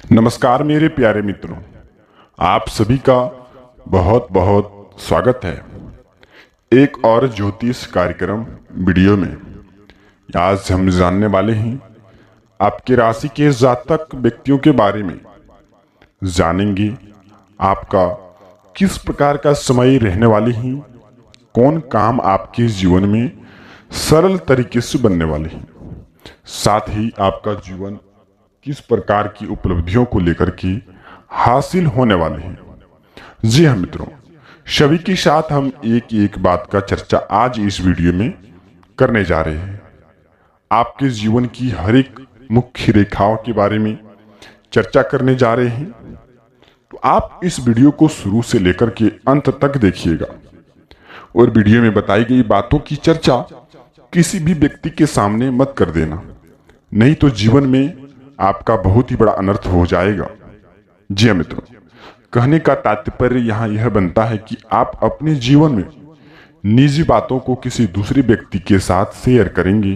नमस्कार मेरे प्यारे मित्रों, आप सभी का बहुत बहुत स्वागत है एक और ज्योतिष कार्यक्रम वीडियो में। आज हम जानने वाले हैं आपके राशि के जातक व्यक्तियों के बारे में। जानेंगे आपका किस प्रकार का समय रहने वाले हैं, कौन काम आपके जीवन में सरल तरीके से बनने वाले हैं, साथ ही आपका जीवन किस प्रकार की उपलब्धियों को लेकर के हासिल होने वाले हैं। जी हाँ मित्रों, सभी के साथ हम एक एक बात का चर्चा आज इस वीडियो में करने जा रहे हैं। आपके जीवन की हर एक मुख्य रेखाओं के बारे में चर्चा करने जा रहे हैं, तो आप इस वीडियो को शुरू से लेकर के अंत तक देखिएगा और वीडियो में बताई गई बातों की चर्चा किसी भी व्यक्ति के सामने मत कर देना, नहीं तो जीवन में आपका बहुत ही बड़ा अनर्थ हो जाएगा। जी हाँ मित्रों, कहने का तात्पर्य यहाँ यह बनता है कि आप अपने जीवन में निजी बातों को किसी दूसरे व्यक्ति के साथ शेयर करेंगे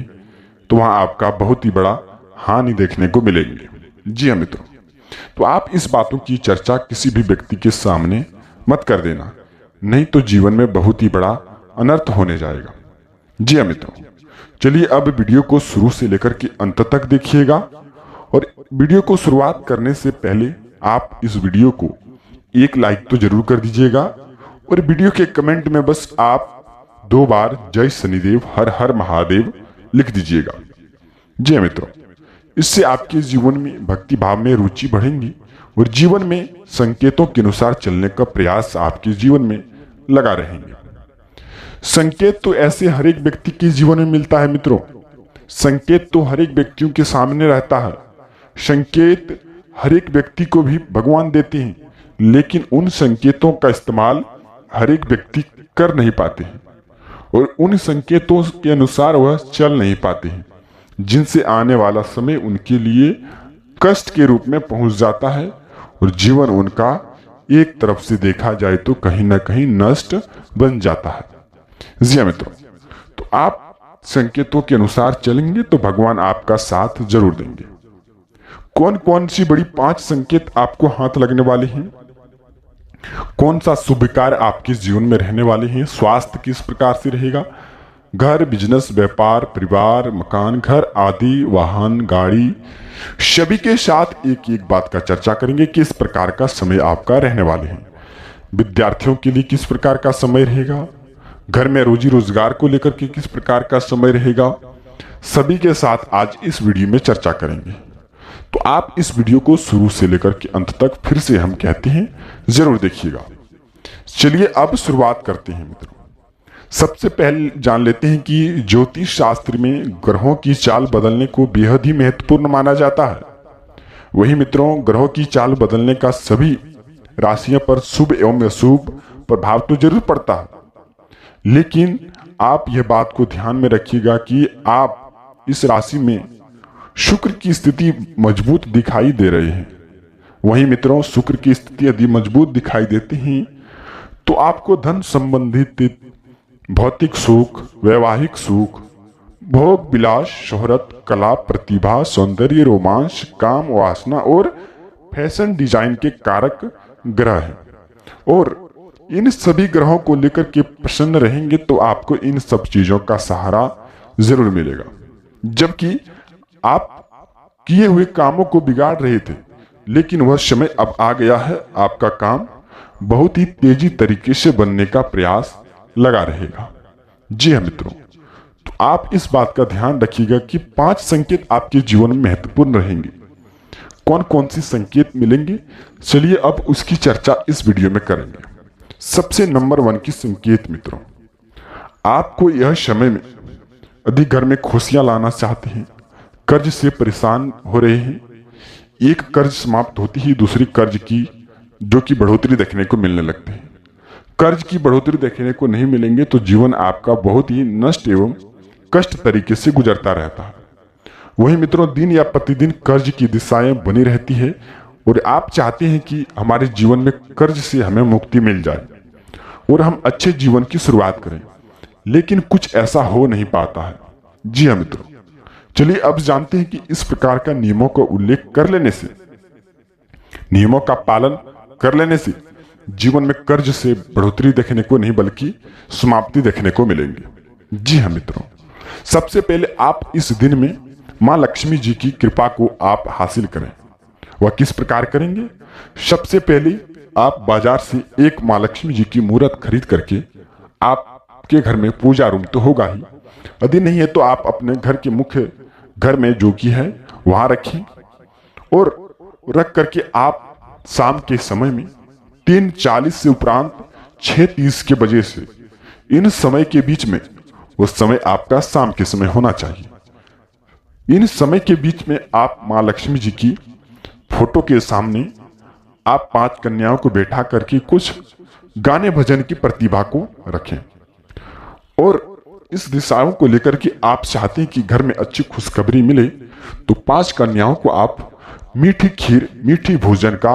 तो वहां आपका बहुत ही बड़ा हानि देखने को मिलेंगे। जी हाँ मित्रों, तो आप इस बातों की चर्चा किसी भी व्यक्ति के सामने मत कर देना, नहीं तो जीवन में बहुत ही बड़ा अनर्थ होने जाएगा। जी हाँ मित्रों, चलिए अब वीडियो को शुरू से लेकर के अंत तक देखिएगा और वीडियो को शुरुआत करने से पहले आप इस वीडियो को एक लाइक तो जरूर कर दीजिएगा और वीडियो के कमेंट में बस आप 2 बार जय शनिदेव हर हर महादेव लिख दीजिएगा। जी हाँ मित्रों, इससे आपके जीवन में भक्ति भाव में रुचि बढ़ेंगी और जीवन में संकेतों के अनुसार चलने का प्रयास आपके जीवन में लगा रहेंगे। संकेत तो ऐसे हर एक व्यक्ति के जीवन में मिलता है मित्रों। संकेत तो हर एक व्यक्तियों के सामने रहता है। संकेत हर एक व्यक्ति को भी भगवान देते हैं, लेकिन उन संकेतों का इस्तेमाल हर एक व्यक्ति कर नहीं पाते हैं और उन संकेतों के अनुसार वह चल नहीं पाते हैं, जिनसे आने वाला समय उनके लिए कष्ट के रूप में पहुंच जाता है और जीवन उनका एक तरफ से देखा जाए तो कहीं ना कहीं नष्ट बन जाता है। जी हाँ मित्रों, तो आप संकेतों के अनुसार चलेंगे तो भगवान आपका साथ जरूर देंगे। कौन कौन सी बड़ी 5 संकेत आपको हाथ लगने वाले हैं, कौन सा शुभ कार्य आपके जीवन में रहने वाले हैं, स्वास्थ्य किस प्रकार से रहेगा, घर, बिजनेस, व्यापार, परिवार, मकान, घर आदि, वाहन, गाड़ी, सभी के साथ एक एक बात का चर्चा करेंगे किस प्रकार का समय आपका रहने वाले हैं। विद्यार्थियों के लिए किस प्रकार का समय रहेगा, घर में रोजी रोजगार को लेकर के किस प्रकार का समय रहेगा, सभी के साथ आज इस वीडियो में चर्चा करेंगे। तो आप इस वीडियो को शुरू से लेकर के अंत तक फिर से हम कहते हैं जरूर देखिएगा। चलिए अब शुरुआत करते हैं मित्रों। सबसे पहले जान लेते हैं कि ज्योतिष शास्त्र में ग्रहों की चाल बदलने को बेहद ही महत्वपूर्ण माना जाता है। वही मित्रों, ग्रहों की चाल बदलने का सभी राशियों पर शुभ एवं अशुभ प्रभाव तो जरूर पड़ता है, लेकिन आप यह बात को ध्यान में रखिएगा कि आप इस राशि में शुक्र की स्थिति मजबूत दिखाई दे रही है। वहीं मित्रों, शुक्र की स्थिति यदि मजबूत दिखाई देती है तो आपको धन संबंधित भौतिक सुख, वैवाहिक सुख, भोग विलास, शोहरत, कला, प्रतिभा, सौंदर्य, रोमांच, काम, वासना और फैशन डिजाइन के कारक ग्रह हैं और इन सभी ग्रहों को लेकर के प्रसन्न रहेंगे तो आपको इन सब चीजों का सहारा जरूर मिलेगा। जबकि आप किए हुए कामों को बिगाड़ रहे थे, लेकिन वह समय अब आ गया है, आपका काम बहुत ही तेजी तरीके से बनने का प्रयास लगा रहेगा। जी हाँ मित्रों, तो आप इस बात का ध्यान रखिएगा कि 5 संकेत आपके जीवन में महत्वपूर्ण रहेंगे। कौन कौन सी संकेत मिलेंगे, चलिए अब उसकी चर्चा इस वीडियो में करेंगे। सबसे नंबर 1 की संकेत मित्रों, आपको यह समय में यदि घर में खुशियां लाना चाहते हैं, कर्ज से परेशान हो रहे हैं, एक कर्ज समाप्त होती ही दूसरी कर्ज की जो कि बढ़ोतरी देखने को मिलने लगते हैं। कर्ज की बढ़ोतरी देखने को नहीं मिलेंगे तो जीवन आपका बहुत ही नष्ट एवं कष्ट तरीके से गुजरता रहता है। वही मित्रों, दिन या प्रतिदिन कर्ज की दिशाएं बनी रहती है और आप चाहते हैं कि हमारे जीवन में कर्ज से हमें मुक्ति मिल जाए और हम अच्छे जीवन की शुरुआत करें, लेकिन कुछ ऐसा हो नहीं पाता है। जी हाँ मित्रों, चलिए अब जानते हैं कि इस प्रकार का नियमों का उल्लेख कर लेने से नियमों का पालन कर लेने से जीवन में कर्ज से बढ़ोतरी देखने को नहीं बल्कि समाप्ति देखने को मिलेंगे। जी हाँ मित्रों, सबसे पहले आप इस दिन में मां लक्ष्मी जी की कृपा को आप हासिल करें। वह किस प्रकार करेंगे? सबसे पहले आप बाजार से एक मां लक्ष्मी जी की मूर्त खरीद करके आपके घर में पूजा रूम तो होगा ही, यदि नहीं है तो आप अपने घर के मुख्य घर में जो कि है वहां रखें और रख करके आप शाम के समय में 3:40 से उपरांत 6:30 के बजे से इन समय के बीच में, उस समय आपका शाम के समय होना चाहिए। इन समय के बीच में आप मां लक्ष्मी जी की फोटो के सामने आप 5 कन्याओं को बैठा करके कुछ गाने भजन की प्रतिभा को रखें और इस दिशाओं को लेकर के आप चाहते हैं कि घर में अच्छी खुशखबरी मिले, तो 5 कन्याओं को आप मीठी खीर, मीठी भोजन का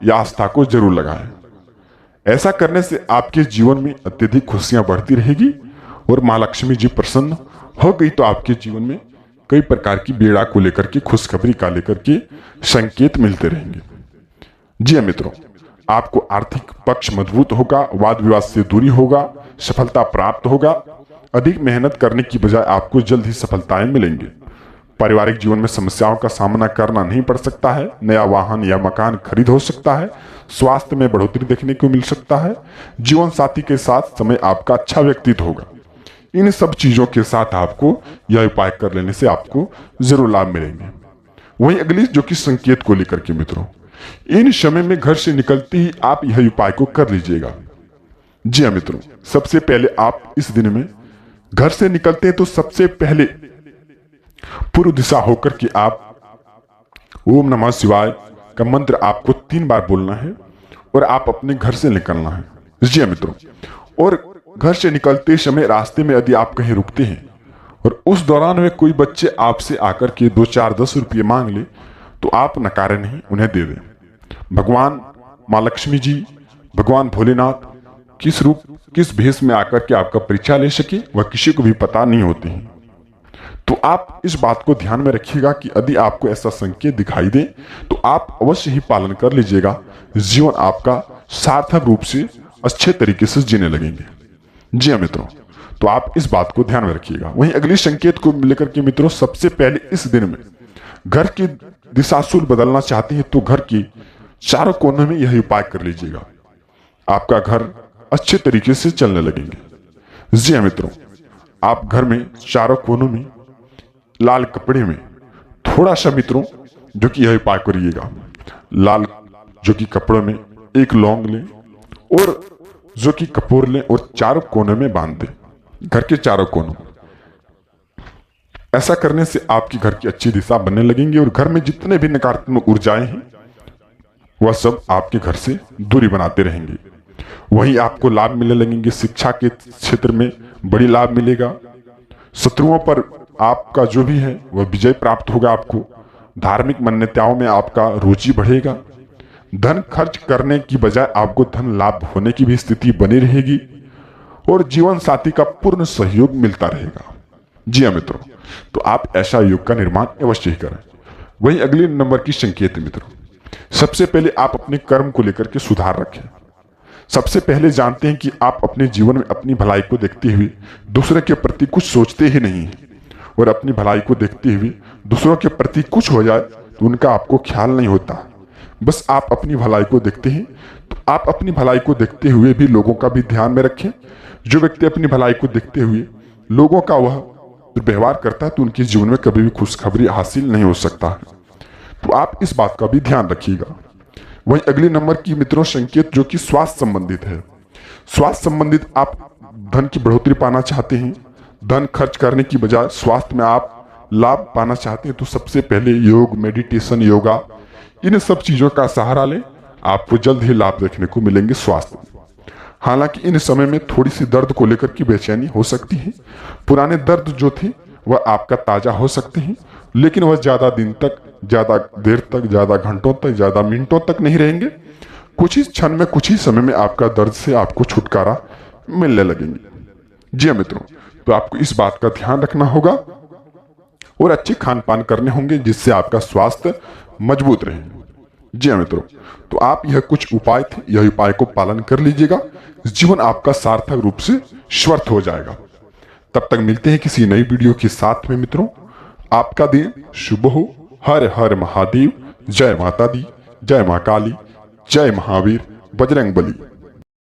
या आस्था को जरूर लगाएं। ऐसा करने से आपके जीवन में अत्यधिक खुशियां बढ़ती रहेगी और मां लक्ष्मी जी प्रसन्न हो गई तो आपके जीवन में कई प्रकार की बेड़ा को लेकर के, खुशखबरी का लेकर के संकेत मिलते रहेंगे। जी हाँ मित्रों, आपको आर्थिक पक्ष मजबूत होगा, वाद विवाद से दूरी होगा, सफलता प्राप्त होगा। अधिक मेहनत करने की बजाय आपको जल्द ही सफलताएं मिलेंगे। पारिवारिक जीवन में समस्याओं का सामना करना नहीं पड़ सकता है। नया वाहन या मकान खरीद हो सकता है। स्वास्थ्य में बढ़ोतरी देखने को मिल सकता है। जीवन साथी के साथ समय आपका अच्छा व्यतीत होगा। इन सब चीजों के साथ आपको यह उपाय कर लेने से आपको जरूर लाभ मिलेंगे। वहीं अगली जो कि संकेत को लेकर के मित्रों, इन समय में घर से निकलते ही आप यह उपाय को कर लीजिएगा। जी हाँ मित्रों, सबसे पहले आप इस दिन में घर से निकलते हैं तो सबसे पहले पूर्व दिशा होकर के आप ओम नमः शिवाय का मंत्र आपको 3 बार बोलना है और आप अपने घर से निकलना है। जी हाँ मित्रों, और घर से निकलते समय रास्ते में यदि आप कहीं रुकते हैं और उस दौरान में कोई बच्चे आपसे आकर के 2, 4, 10 रुपये मांग ले तो आप नकारे नहीं, उन्हें दे दें। भगवान मां लक्ष्मी जी, भगवान भोलेनाथ किस रूप, किस भेष में आकर के आपका परीक्षा ले सके वह किसी को भी पता नहीं होती है। तो आप इस बात को ध्यान में रखिएगा कि यदि आपको ऐसा संकेत दिखाई दे तो आप अवश्य ही पालन कर लीजिएगा। जीवन आपका सार्थक रूप से अच्छे तरीके से जीने लगेंगे। जी हाँ मित्रों, तो आप इस बात को ध्यान में रखिएगा। वहीं अगले संकेत को लेकर के मित्रों, सबसे पहले इस दिन में घर की दिशाशूल बदलना चाहते हैं तो घर की चारों कोनों में यही उपाय कर लीजिएगा। आपका घर अच्छे तरीके से चलने लगेंगे। जी हाँ मित्रों, आप घर में चारों कोनों में लाल कपड़े में थोड़ा सा मित्रों जो कि यह उपाय करिएगा। लाल जो कि कपड़ों में एक लौंग लें और जो कि कपूर लें और चारों कोनों में बांध दें, घर के चारों कोनों। ऐसा करने से आपकी घर की अच्छी दिशा बनने लगेंगी और घर में जितने भी नकारात्मक ऊर्जाएं हैं वह सब आपके घर से दूरी बनाते रहेंगे। वहीं आपको लाभ मिलने लगेंगे। शिक्षा के क्षेत्र में बड़ी लाभ मिलेगा। शत्रुओं पर आपका जो भी है वह विजय प्राप्त होगा। आपको धार्मिक मान्यताओं में आपका रुचि बढ़ेगा। धन खर्च करने की बजाय आपको धन लाभ होने की भी स्थिति बनी रहेगी और जीवन साथी का पूर्ण सहयोग मिलता रहेगा। जी हाँ मित्रों, तो आप ऐसा योग का निर्माण अवश्य ही करें। वहीं अगले नंबर की संकेत मित्रों, सबसे पहले आप अपने कर्म को लेकर के सुधार रखें। सबसे पहले जानते हैं कि आप अपने जीवन में अपनी भलाई को देखते हुए दूसरे के प्रति कुछ सोचते ही नहीं हैं और अपनी भलाई को देखते हुए दूसरों के प्रति कुछ हो जाए तो उनका आपको ख्याल नहीं होता। बस आप अपनी भलाई को देखते हैं। तो आप अपनी भलाई को देखते हुए भी लोगों का भी ध्यान में रखें। जो व्यक्ति अपनी भलाई को देखते हुए लोगों का वह व्यवहार करता है तो उनके जीवन में कभी भी खुशखबरी हासिल नहीं हो सकता है। तो आप इस बात का भी ध्यान रखिएगा। वहीं अगले नंबर की मित्रों संकेत जो कि स्वास्थ्य संबंधित है। स्वास्थ्य संबंधित आप धन की बढ़ोतरी पाना चाहते हैं, धन खर्च करने की बजाय स्वास्थ्य में आप लाभ पाना चाहते हैं तो सबसे पहले योग, मेडिटेशन, योगा, इन सब चीजों का सहारा लें। आपको जल्द ही लाभ देखने को मिलेंगे स्वास्थ्य में। हालांकि इन समय में थोड़ी सी दर्द को लेकर की बेचैनी हो सकती है। पुराने दर्द जो थे वह आपका ताजा हो सकते हैं, लेकिन वह ज्यादा दिन तक, ज्यादा देर तक, ज्यादा घंटों तक, ज्यादा मिनटों तक नहीं रहेंगे। कुछ ही क्षण में, कुछ ही समय में आपका दर्द से आपको छुटकारा मिलने लगेंगे। जी हाँ मित्रों, तो आपको इस बात का ध्यान रखना होगा और अच्छे खान पान करने होंगे जिससे आपका स्वास्थ्य मजबूत रहे। जी हाँ मित्रों, तो आप यह कुछ उपाय थे, यह उपाय को पालन कर लीजिएगा, जीवन आपका सार्थक रूप से स्वस्थ हो जाएगा। तब तक मिलते हैं किसी नई वीडियो के साथ में मित्रों। आपका दिन शुभ हो। हर हर महादेव। जय माता दी, जय मां काली, जय महावीर, बजरंग बली।